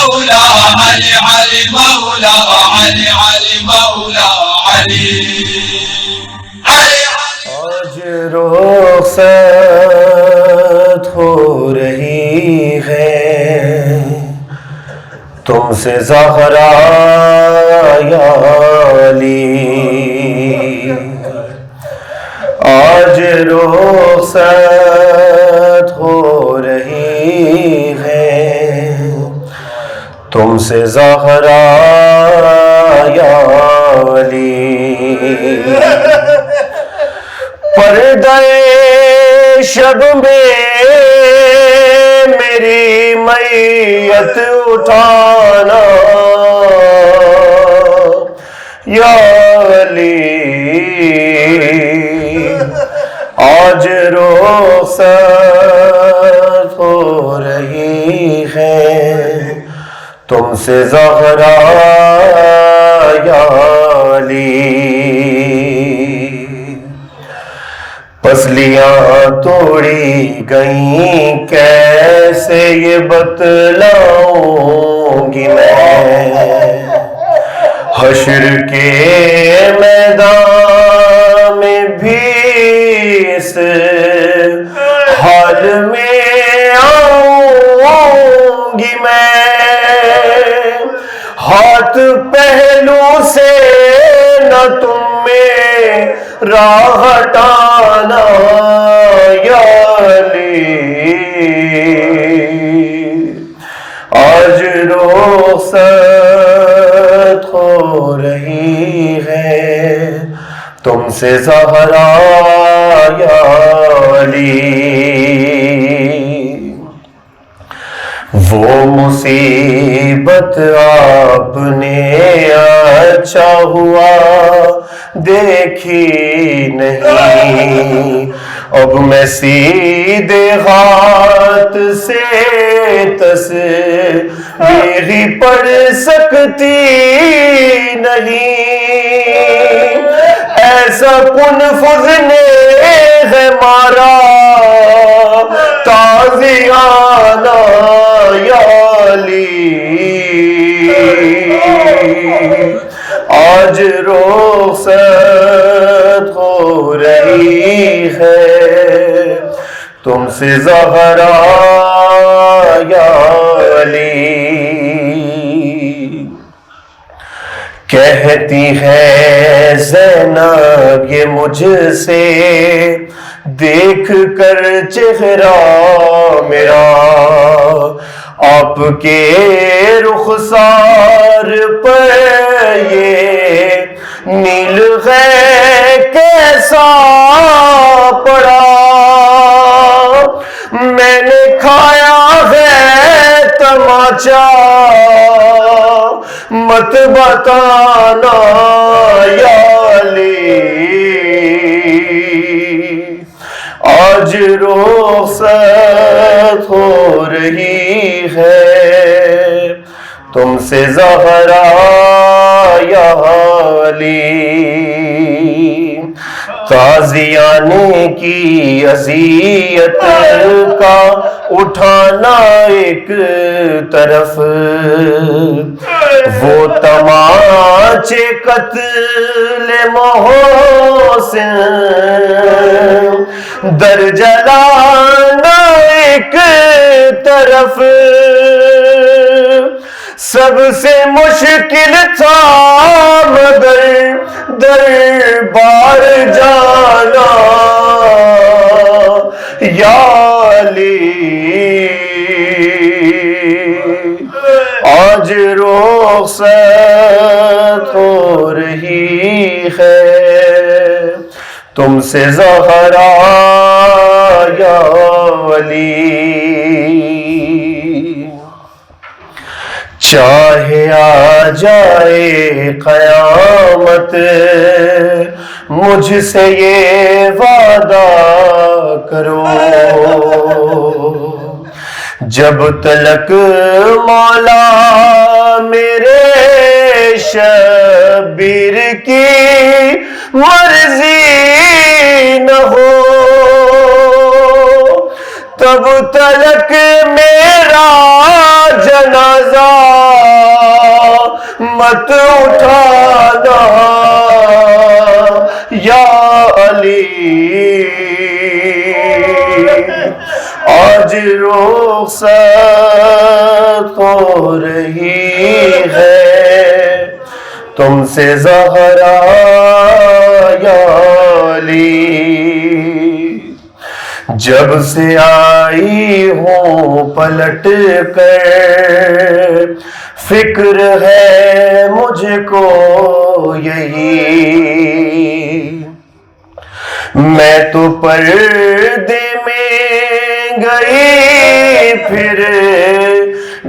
مولا علی علی مولا علی علی مولا علی علی آج رخصت ہو رہی ہے تم سے زہرا یا علی، آج رخصت ہو رہی ہے تم سے زہرا یا علی، پردہ شب میں میری میت اٹھانا یا علی، آج رخصت ہو رہی ہے تم سے زہرا یا علی، پسلیاں توڑی گئیں کیسے یہ بتلاؤں گی میں، حشر کے میدان میں بھی اس حال میں آؤں گی میں، ہاتھ پہلو سے نہ تم میرا ہٹانا یا علی، آج رخصت ہو رہی ہے تم سے زہرا یا علی، وہ مصیبت آپ نے اچھا ہوا دیکھی نہیں، اب میں سیدھے ہاتھ سے تصویر پڑھ سکتی نہیں، ایسا کن فضنے ہے مارا تازیانہ یا علی، آج رخصت ہو رہی ہے تم سے زہرا یا علی، کہتی ہے زینب یہ مجھ سے دیکھ کر چہرہ میرا، آپ کے رخسار پر یہ نیل ہے کیسا پڑا، میں نے کھایا ہے تماچا مت بتانا یا علی، آج رخصت ہو رہی ہے تم سے زہرا یا علی، تازیانے کی اذیت کا اٹھانا ایک طرف، وہ تماچے قتل محسن در جلانا ایک طرف، سب سے مشکل تھا مگر دربار جانا یا علی، آج رخصت ہو رہی ہے تم سے زہرا یا علی، چاہے آ جائے قیامت مجھ سے یہ وعدہ کرو، جب تلک مولا میرے شبیر کی مرضی نہ ہو، تب تلک میرا جنازہ مت اٹھانا یا علی، آج رخصت ہو رہی ہے تم سے زہرا یا علی، جب سے آئی ہوں پلٹ کر فکر ہے مجھ کو یہی، میں تو پردے میں گئی پھر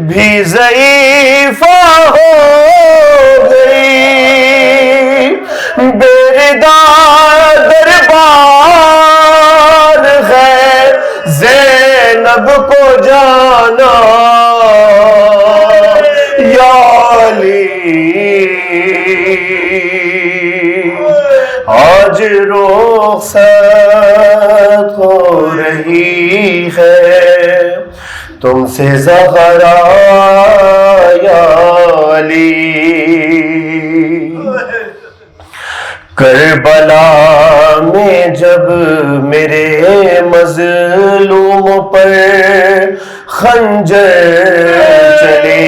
بھی ضعیفہ ہو گئی، بیردار دربار ہے زینب کو جانا یا علی، آج رخصت ہو رہی ہے تم سے زہرا یا علی، کربلا میں جب میرے مظلوم پر خنجر چلے،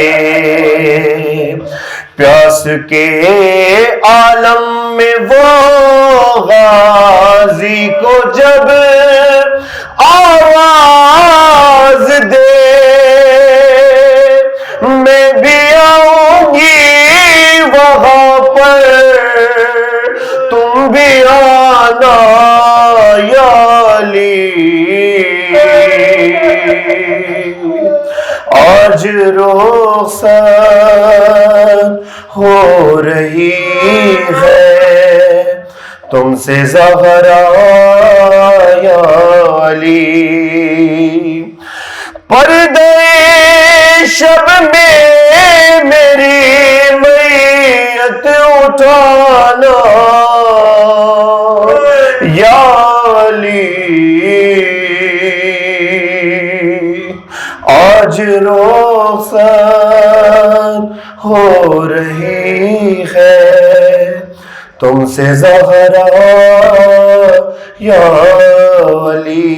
پیاس کے عالم میں وہ غازی کو جب آواز دے، میں بھی آؤں گی وہاں پر تم بھی آنا یا علی، آج رخصت ہو رہی ہے تم سے زہرا یا علی، پردے شب میں میری میت اٹھانا یا علی، آج رخصت ہو رہی ہے تم سے زہرا یا علی۔